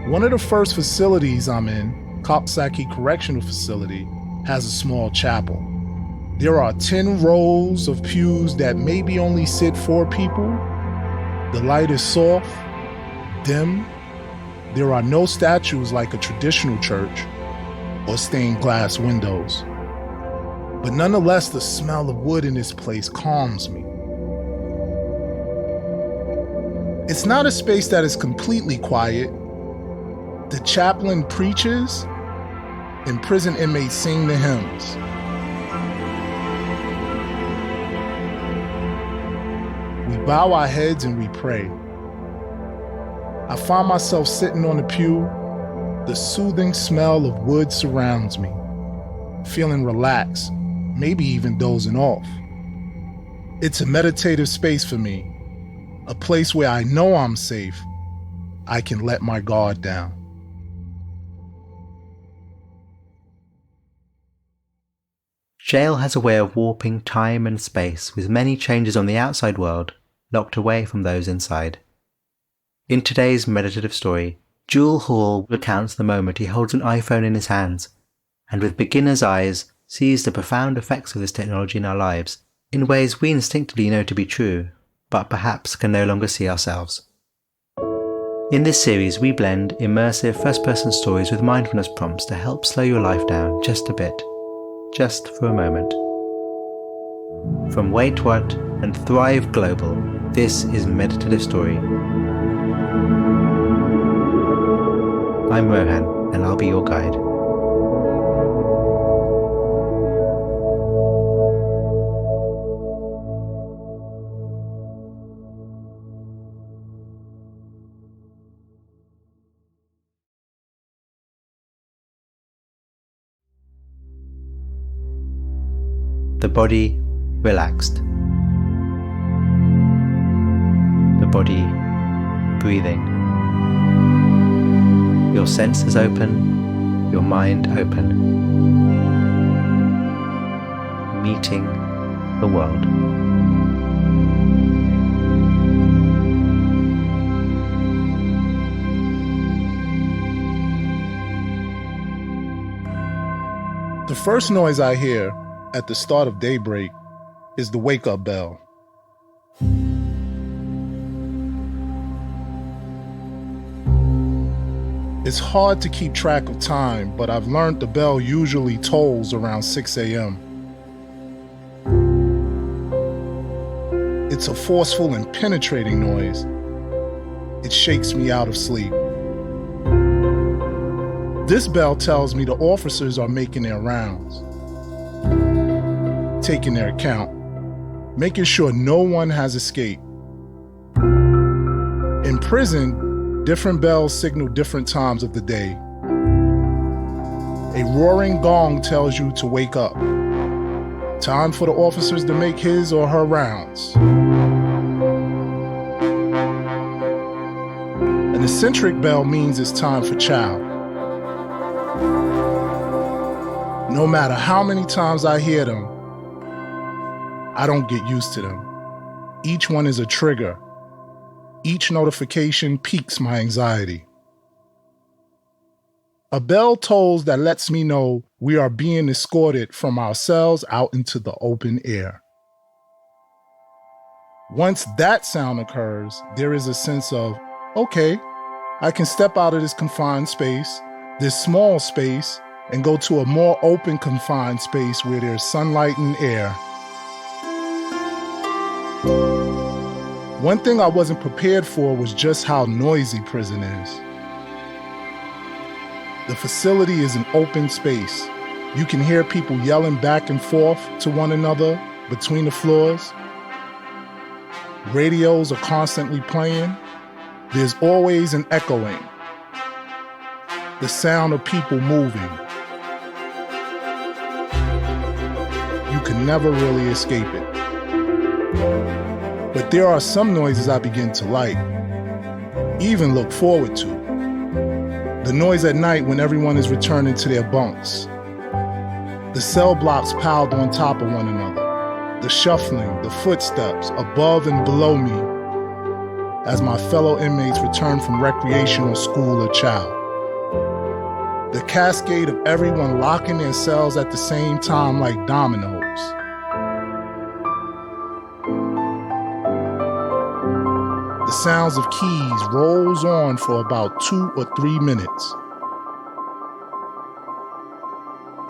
One of the first facilities I'm in, Coxsackie Correctional Facility, has a small chapel. There are 10 rows of pews that maybe only sit 4 people. The light is soft, dim. There are no statues like a traditional church or stained glass windows. But nonetheless, the smell of wood in this place calms me. It's not a space that is completely quiet. The chaplain preaches, and prison inmates sing the hymns. We bow our heads and we pray. I find myself sitting on the pew. The soothing smell of wood surrounds me, feeling relaxed, maybe even dozing off. It's a meditative space for me, a place where I know I'm safe. I can let my guard down. Jail has a way of warping time and space, with many changes on the outside world locked away from those inside. In today's meditative story, Jule Hall recounts the moment he holds an iPhone in his hands, and with beginner's eyes sees the profound effects of this technology in our lives, in ways we instinctively know to be true, but perhaps can no longer see ourselves. In this series, we blend immersive first-person stories with mindfulness prompts to help slow your life down just a bit. Just for a moment. From WaitWhat and Thrive Global, this is Meditative Story. I'm Rohan, and I'll be your guide. The body relaxed. The body breathing. Your senses open, your mind open. Meeting the world. The first noise I hear at the start of daybreak is the wake-up bell. It's hard to keep track of time, but I've learned the bell usually tolls around 6 a.m. It's a forceful and penetrating noise. It shakes me out of sleep. This bell tells me the officers are making their rounds, taking their account, making sure no one has escaped. In prison, different bells signal different times of the day. A roaring gong tells you to wake up. Time for the officers to make his or her rounds. An eccentric bell means it's time for chow. No matter how many times I hear them, I don't get used to them. Each one is a trigger. Each notification piques my anxiety. A bell tolls that lets me know we are being escorted from our cells out into the open air. Once that sound occurs, there is a sense of, okay, I can step out of this confined space, this small space, and go to a more open confined space where there's sunlight and air. One thing I wasn't prepared for was just how noisy prison is. The facility is an open space. You can hear people yelling back and forth to one another between the floors. Radios are constantly playing. There's always an echoing. The sound of people moving. You can never really escape it. But there are some noises I begin to like, even look forward to. The noise at night when everyone is returning to their bunks. The cell blocks piled on top of one another. The shuffling, the footsteps above and below me as my fellow inmates return from recreation or school or chow. The cascade of everyone locking their cells at the same time like dominoes. The sounds of keys rolls on for about 2 or 3 minutes.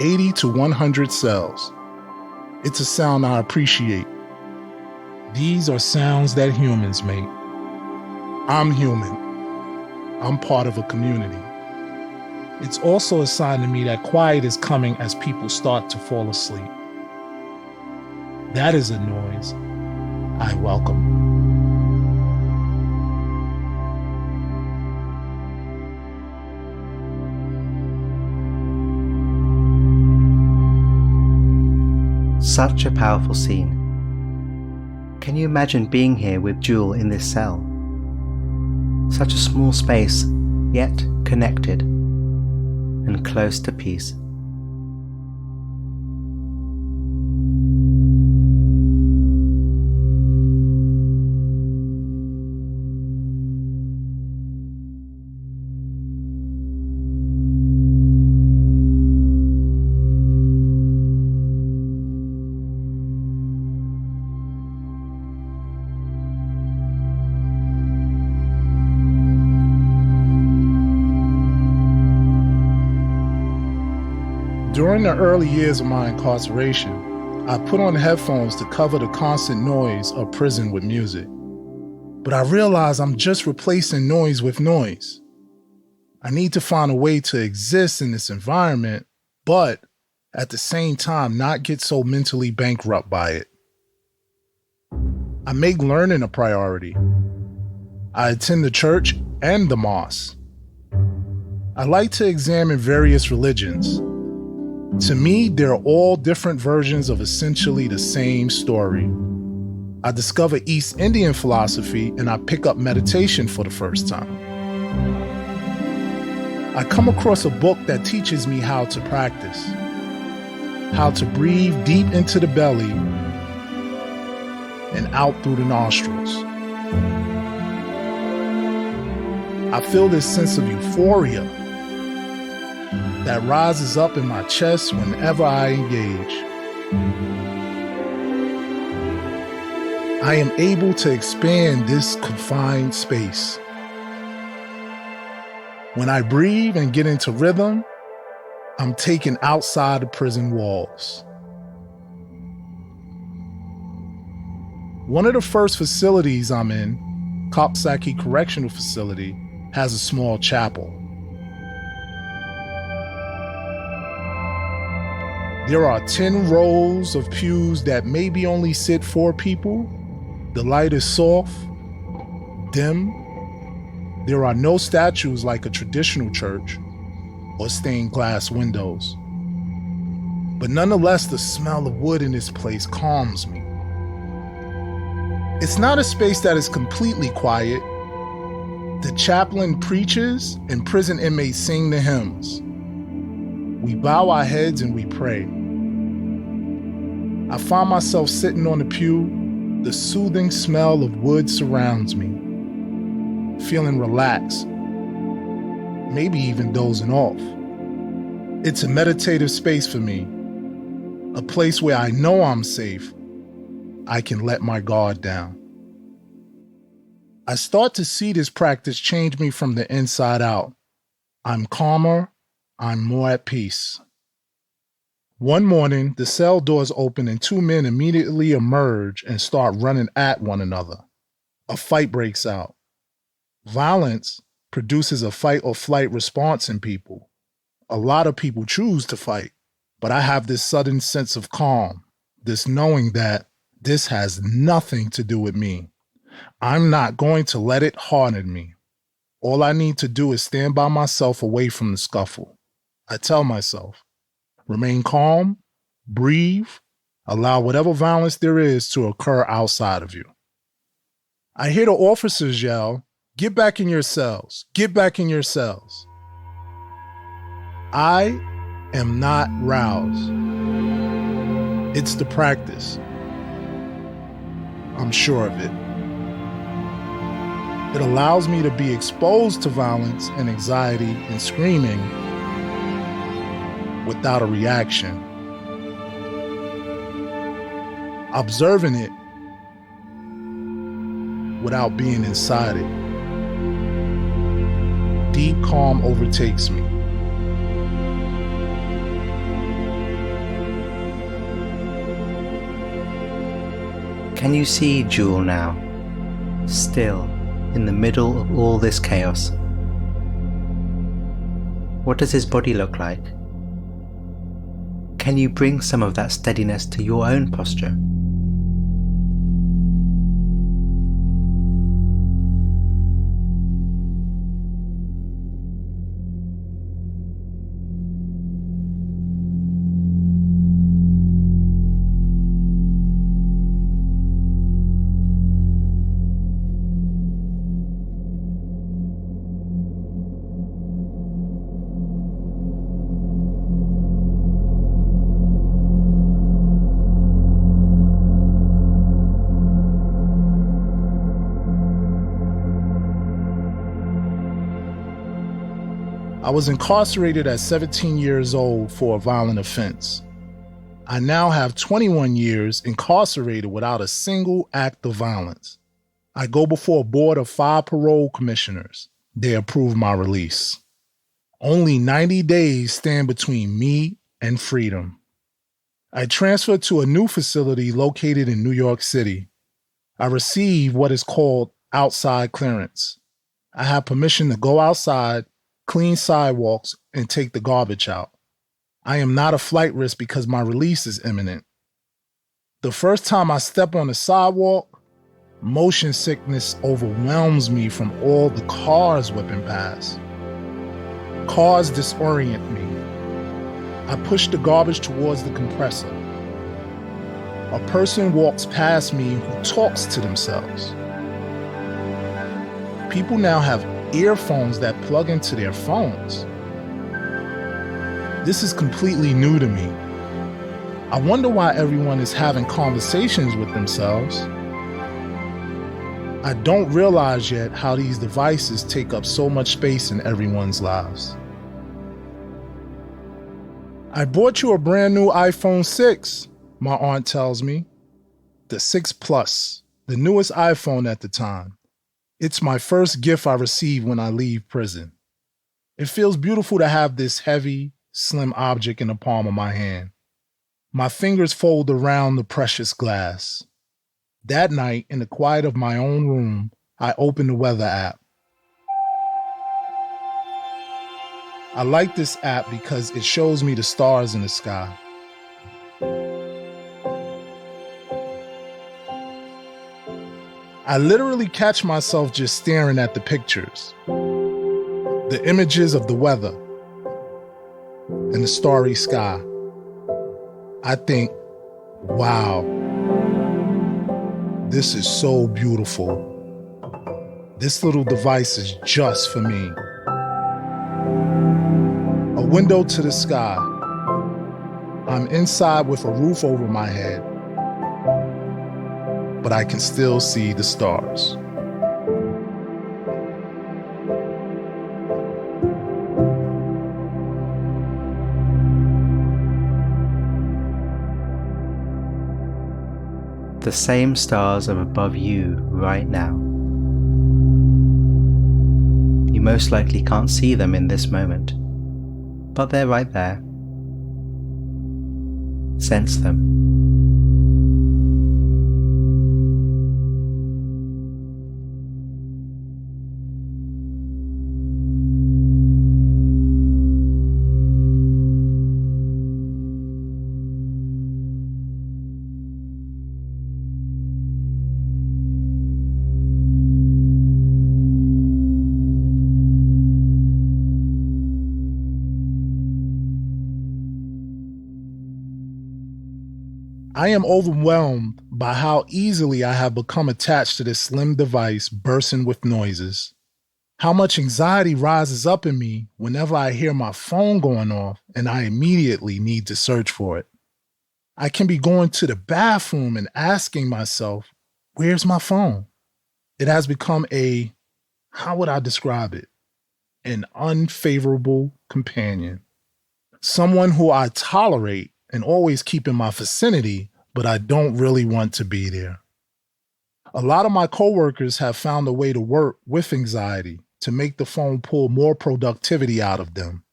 80 to 100 cells. It's a sound I appreciate. These are sounds that humans make. I'm human. I'm part of a community. It's also a sign to me that quiet is coming as people start to fall asleep. That is a noise I welcome. Such a powerful scene. Can you imagine being here with Jule in this cell? Such a small space, yet connected and close to peace. During the early years of my incarceration, I put on headphones to cover the constant noise of prison with music. But I realize I'm just replacing noise with noise. I need to find a way to exist in this environment, but at the same time not get so mentally bankrupt by it. I make learning a priority. I attend the church and the mosque. I like to examine various religions. To me, they're all different versions of essentially the same story. I discover East Indian philosophy and I pick up meditation for the first time. I come across a book that teaches me how to practice, how to breathe deep into the belly and out through the nostrils. I feel this sense of euphoria that rises up in my chest whenever I engage. I am able to expand this confined space. When I breathe and get into rhythm, I'm taken outside the prison walls. One of the first facilities I'm in, Coxsackie Correctional Facility, has a small chapel. There are 10 rows of pews that maybe only sit 4 people. The light is soft, dim. There are no statues like a traditional church or stained glass windows. But nonetheless, the smell of wood in this place calms me. It's not a space that is completely quiet. The chaplain preaches and prison inmates sing the hymns. We bow our heads and we pray. I find myself sitting on the pew. The soothing smell of wood surrounds me, feeling relaxed, maybe even dozing off. It's a meditative space for me, a place where I know I'm safe. I can let my guard down. I start to see this practice change me from the inside out. I'm calmer, I'm more at peace. One morning, the cell doors open and 2 men immediately emerge and start running at one another. A fight breaks out. Violence produces a fight or flight response in people. A lot of people choose to fight, but I have this sudden sense of calm, this knowing that this has nothing to do with me. I'm not going to let it harden me. All I need to do is stand by myself away from the scuffle. I tell myself, remain calm, breathe, allow whatever violence there is to occur outside of you. I hear the officers yell, "Get back in your cells, get back in your cells." I am not roused. It's the practice. I'm sure of it. It allows me to be exposed to violence and anxiety and screaming without a reaction. Observing it without being inside it. Deep calm overtakes me. Can you see Jule now, still in the middle of all this chaos? What does his body look like? Can you bring some of that steadiness to your own posture? I was incarcerated at 17 years old for a violent offense. I now have 21 years incarcerated without a single act of violence. I go before a board of 5 parole commissioners. They approve my release. Only 90 days stand between me and freedom. I transferred to a new facility located in New York City. I receive what is called outside clearance. I have permission to go outside, clean sidewalks, and take the garbage out. I am not a flight risk because my release is imminent. The first time I step on the sidewalk, motion sickness overwhelms me from all the cars whipping past. Cars disorient me. I push the garbage towards the compressor. A person walks past me who talks to themselves. People now have earphones that plug into their phones. This is completely new to me. I wonder why everyone is having conversations with themselves. I don't realize yet how these devices take up so much space in everyone's lives. I bought you a brand new iPhone 6, my aunt tells me. The 6 Plus, the newest iPhone at the time. It's my first gift I receive when I leave prison. It feels beautiful to have this heavy, slim object in the palm of my hand. My fingers fold around the precious glass. That night, in the quiet of my own room, I open the weather app. I like this app because it shows me the stars in the sky. I literally catch myself just staring at the pictures, the images of the weather, and the starry sky. I think, wow, this is so beautiful. This little device is just for me. A window to the sky. I'm inside with a roof over my head, but I can still see the stars. The same stars are above you right now. You most likely can't see them in this moment, but they're right there. Sense them. I am overwhelmed by how easily I have become attached to this slim device bursting with noises. How much anxiety rises up in me whenever I hear my phone going off and I immediately need to search for it. I can be going to the bathroom and asking myself, where's my phone? It has become how would I describe it? An unfavorable companion. someone who I tolerate and always keep in my vicinity, but I don't really want to be there. A lot of my coworkers have found a way to work with anxiety to make the phone pull more productivity out of them.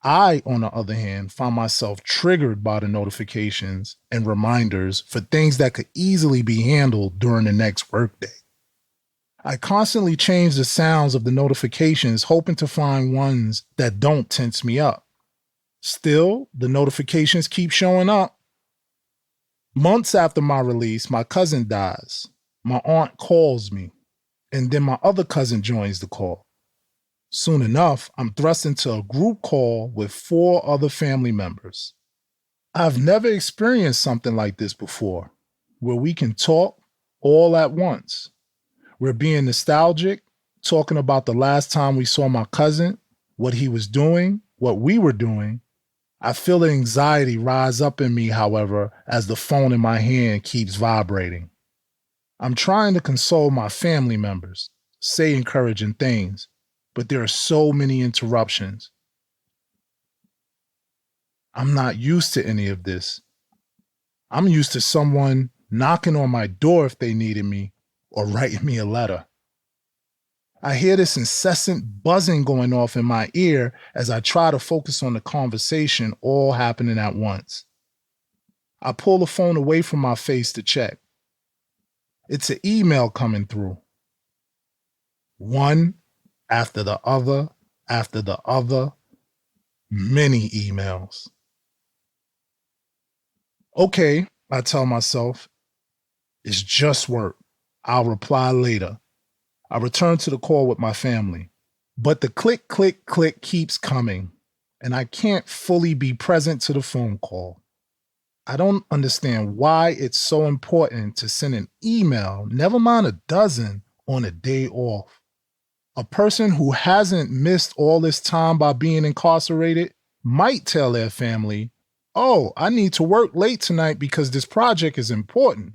I, on the other hand, find myself triggered by the notifications and reminders for things that could easily be handled during the next workday. I constantly change the sounds of the notifications, hoping to find ones that don't tense me up. Still, the notifications keep showing up. Months after my release, my cousin dies. My aunt calls me, and then my other cousin joins the call. Soon enough, I'm thrust into a group call with 4 other family members. I've never experienced something like this before, where we can talk all at once. We're being nostalgic, talking about the last time we saw my cousin, what he was doing, what we were doing. I feel the anxiety rise up in me, however, as the phone in my hand keeps vibrating. I'm trying to console my family members, say encouraging things, but there are so many interruptions. I'm not used to any of this. I'm used to someone knocking on my door if they needed me or writing me a letter. I hear this incessant buzzing going off in my ear as I try to focus on the conversation all happening at once. I pull the phone away from my face to check. It's an email coming through. One after the other, after the other, many emails. Okay, I tell myself, it's just work. I'll reply later. I return to the call with my family. But the click, click, click keeps coming, and I can't fully be present to the phone call. I don't understand why it's so important to send an email, never mind a dozen, on a day off. A person who hasn't missed all this time by being incarcerated might tell their family, "Oh, I need to work late tonight because this project is important."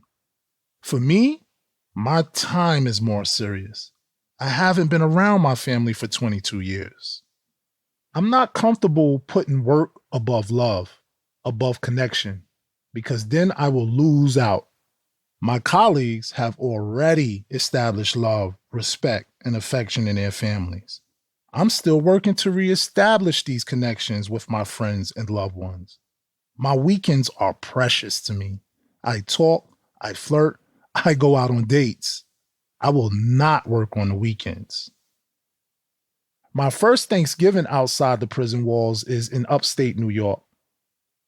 For me, my time is more serious. I haven't been around my family for 22 years. I'm not comfortable putting work above love, above connection, because then I will lose out. My colleagues have already established love, respect, and affection in their families. I'm still working to reestablish these connections with my friends and loved ones. My weekends are precious to me. I talk, I flirt, I go out on dates. I will not work on the weekends. My first Thanksgiving outside the prison walls is in upstate New York.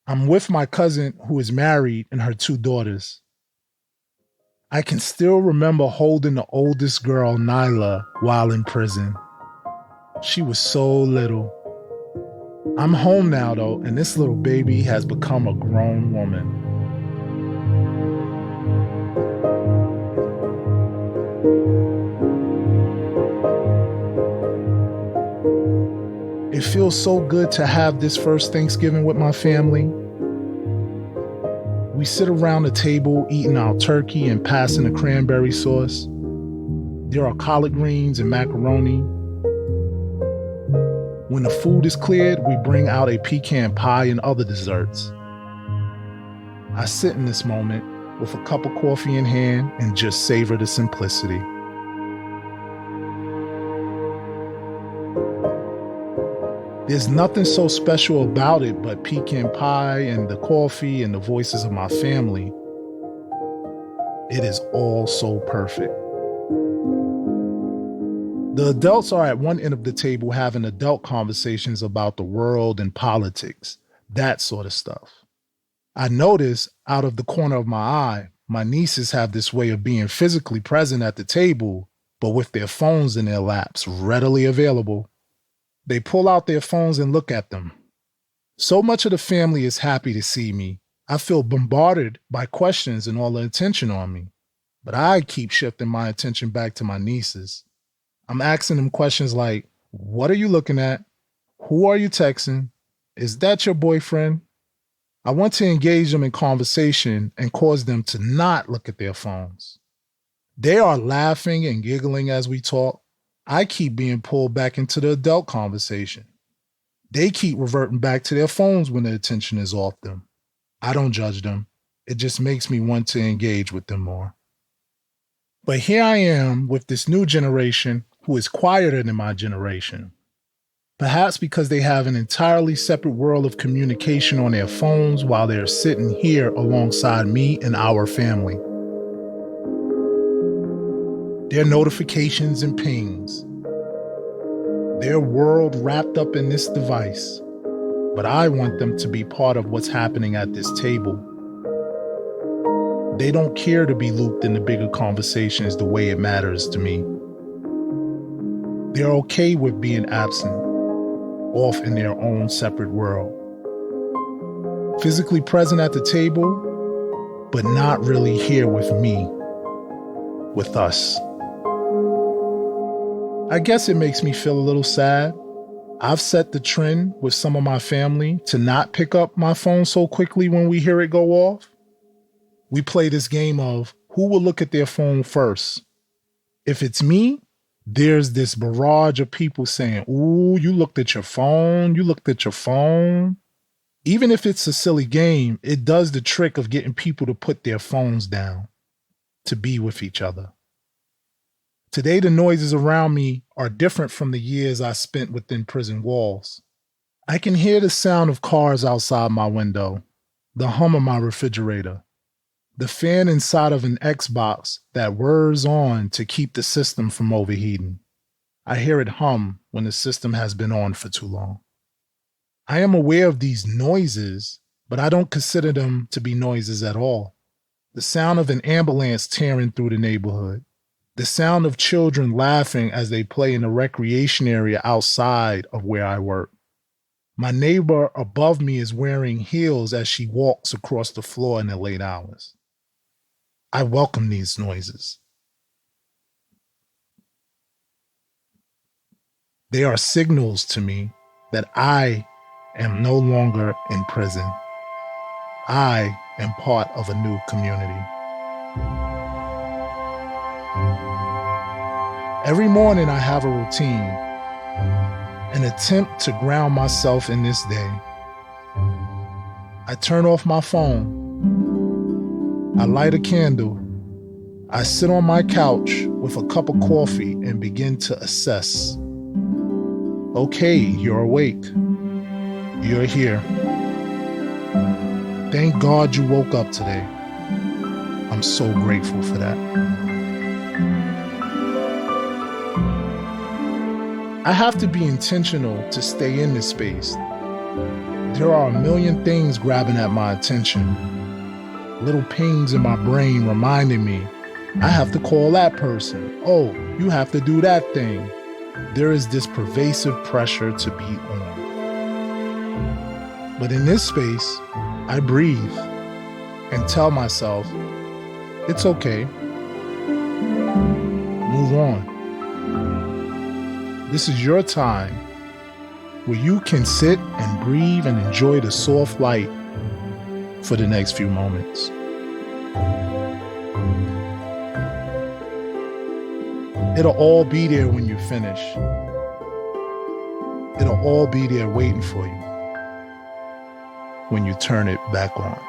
I'm with my cousin who is married and her 2 daughters. I can still remember holding the oldest girl, Nyla, while in prison. She was so little. I'm home now, though, and this little baby has become a grown woman. It feels so good to have this first Thanksgiving with my family. We sit around the table eating our turkey and passing the cranberry sauce. There are collard greens and macaroni. When the food is cleared, we bring out a pecan pie and other desserts. I sit in this moment with a cup of coffee in hand and just savor the simplicity. There's nothing so special about it but pecan pie and the coffee and the voices of my family. It is all so perfect. The adults are at one end of the table having adult conversations about the world and politics, that sort of stuff. I notice out of the corner of my eye, my nieces have this way of being physically present at the table, but with their phones in their laps, readily available. They pull out their phones and look at them. So much of the family is happy to see me. I feel bombarded by questions and all the attention on me. But I keep shifting my attention back to my nieces. I'm asking them questions like, what are you looking at? Who are you texting? Is that your boyfriend? I want to engage them in conversation and cause them to not look at their phones. They are laughing and giggling as we talk. I keep being pulled back into the adult conversation. They keep reverting back to their phones when the attention is off them. I don't judge them. It just makes me want to engage with them more. But here I am with this new generation who is quieter than my generation. Perhaps because they have an entirely separate world of communication on their phones while they're sitting here alongside me and our family. Their notifications and pings. Their world wrapped up in this device. But I want them to be part of what's happening at this table. They don't care to be looped in the bigger conversations the way it matters to me. They're okay with being absent, off in their own separate world. Physically present at the table, but not really here with me, with us. I guess it makes me feel a little sad. I've set the trend with some of my family to not pick up my phone so quickly when we hear it go off. We play this game of who will look at their phone first. If it's me, there's this barrage of people saying, "Ooh, you looked at your phone, you looked at your phone." Even if it's a silly game, it does the trick of getting people to put their phones down, to be with each other. Today, the noises around me are different from the years I spent within prison walls. I can hear the sound of cars outside my window, the hum of my refrigerator, the fan inside of an Xbox that whirs on to keep the system from overheating. I hear it hum when the system has been on for too long. I am aware of these noises, but I don't consider them to be noises at all. The sound of an ambulance tearing through the neighborhood, the sound of children laughing as they play in the recreation area outside of where I work. My neighbor above me is wearing heels as she walks across the floor in the late hours. I welcome these noises. They are signals to me that I am no longer in prison. I am part of a new community. Every morning I have a routine, an attempt to ground myself in this day. I turn off my phone. I light a candle. I sit on my couch with a cup of coffee and begin to assess. Okay, you're awake. You're here. Thank God you woke up today. I'm so grateful for that. I have to be intentional to stay in this space. There are a million things grabbing at my attention. Little pings in my brain reminding me, I have to call that person. Oh, you have to do that thing. There is this pervasive pressure to be on. But in this space, I breathe and tell myself, it's okay. Move on. This is your time where you can sit and breathe and enjoy the soft light for the next few moments. It'll all be there when you finish. It'll all be there waiting for you when you turn it back on.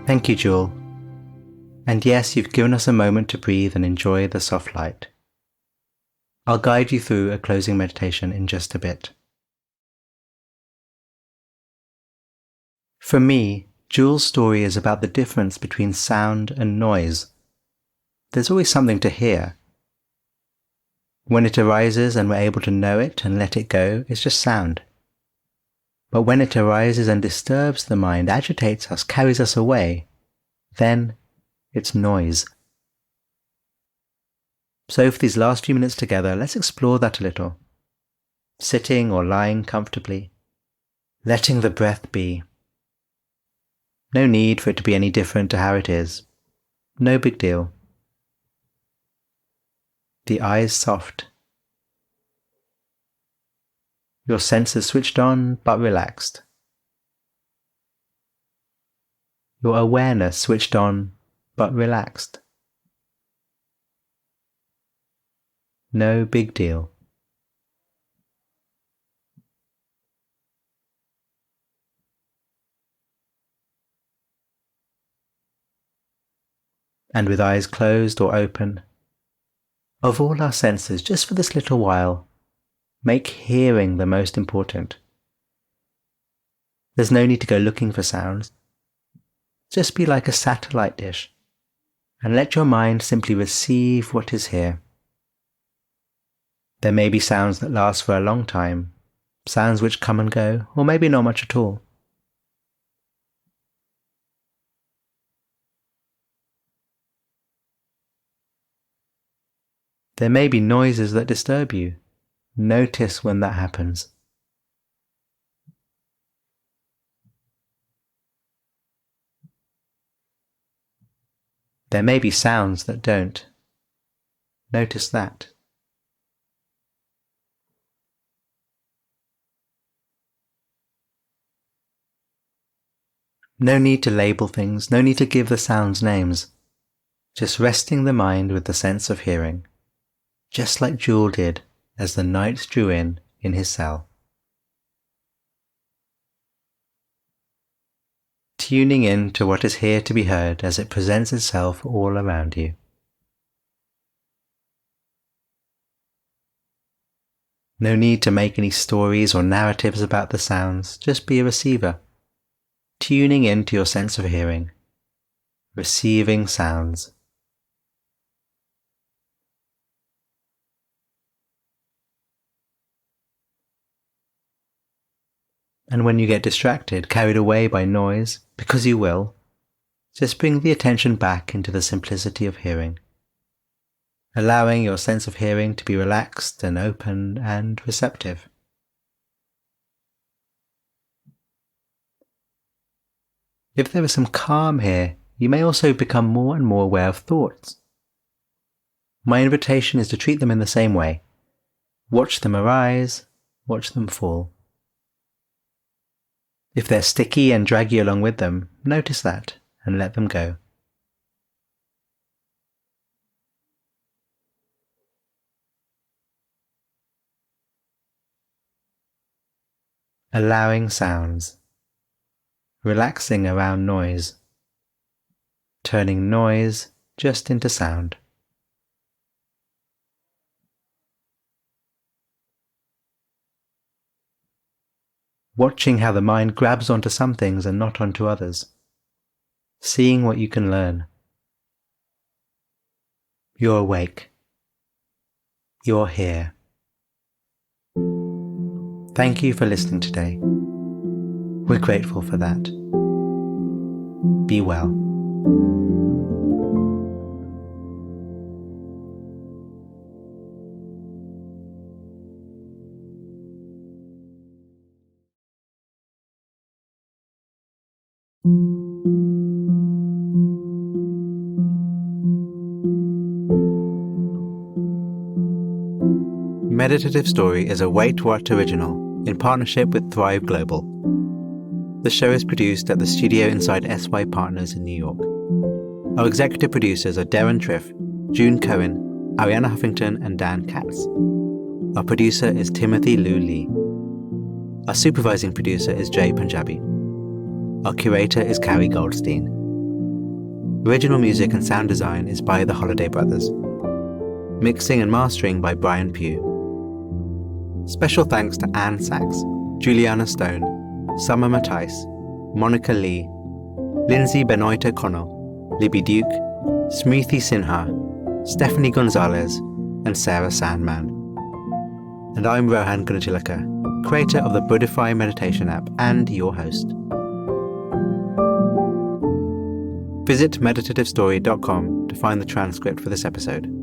Thank you, Jule. And yes, you've given us a moment to breathe and enjoy the soft light. I'll guide you through a closing meditation in just a bit. For me, Jule's story is about the difference between sound and noise. There's always something to hear. When it arises and we're able to know it and let it go, it's just sound. But when it arises and disturbs the mind, agitates us, carries us away, then it's noise. So for these last few minutes together, let's explore that a little. Sitting or lying comfortably, letting the breath be. No need for it to be any different to how it is. No big deal. the eyes soft, your senses switched on but relaxed, your awareness switched on but relaxed. No big deal. And with eyes closed or open, of all our senses, just for this little while, make hearing the most important. There's no need to go looking for sounds. Just be like a satellite dish, and let your mind simply receive what is here. There may be sounds that last for a long time, sounds which come and go, or maybe not much at all. There may be noises that disturb you. Notice when that happens. There may be sounds that don't. Notice that. No need to label things, no need to give the sounds names. Just resting the mind with the sense of hearing, just like Jule did as the night drew in his cell. Tuning in to what is here to be heard as it presents itself all around you. No need to make any stories or narratives about the sounds, just be a receiver, tuning in to your sense of hearing, receiving sounds. And when you get distracted, carried away by noise, because you will, just bring the attention back into the simplicity of hearing, allowing your sense of hearing to be relaxed and open and receptive. If there is some calm here, you may also become more and more aware of thoughts. My invitation is to treat them in the same way. Watch them arise, watch them fall. If they're sticky and drag you along with them, notice that and let them go. Allowing sounds, relaxing around noise, turning noise just into sound. Watching how the mind grabs onto some things and not onto others. Seeing what you can learn. You're awake. You're here. Thank you for listening today. We're grateful for that. Be well. Meditative Story is a WaitWhat original in partnership with Thrive Global. The show is produced at the studio inside SY Partners in New York. Our executive producers are Darren Triff, June Cohen, Ariana Huffington, and Dan Katz. Our producer is Timothy Liu Lee. Our supervising producer is Jay Punjabi. Our curator is Carrie Goldstein. Original music and sound design is by the Holladay Brothers. Mixing and mastering by Brian Pugh. Special thanks to Anne Sachs, Juliana Stone, Summer Matthijs, Monica Lee, Lindsay Benoit O'Connell, Libby Duke, Smriti Sinha, Stephanie Gonzalez, and Sarah Sandman. And I'm Rohan Gunatillake, creator of the Buddhify meditation app and your host. Visit meditativestory.com to find the transcript for this episode.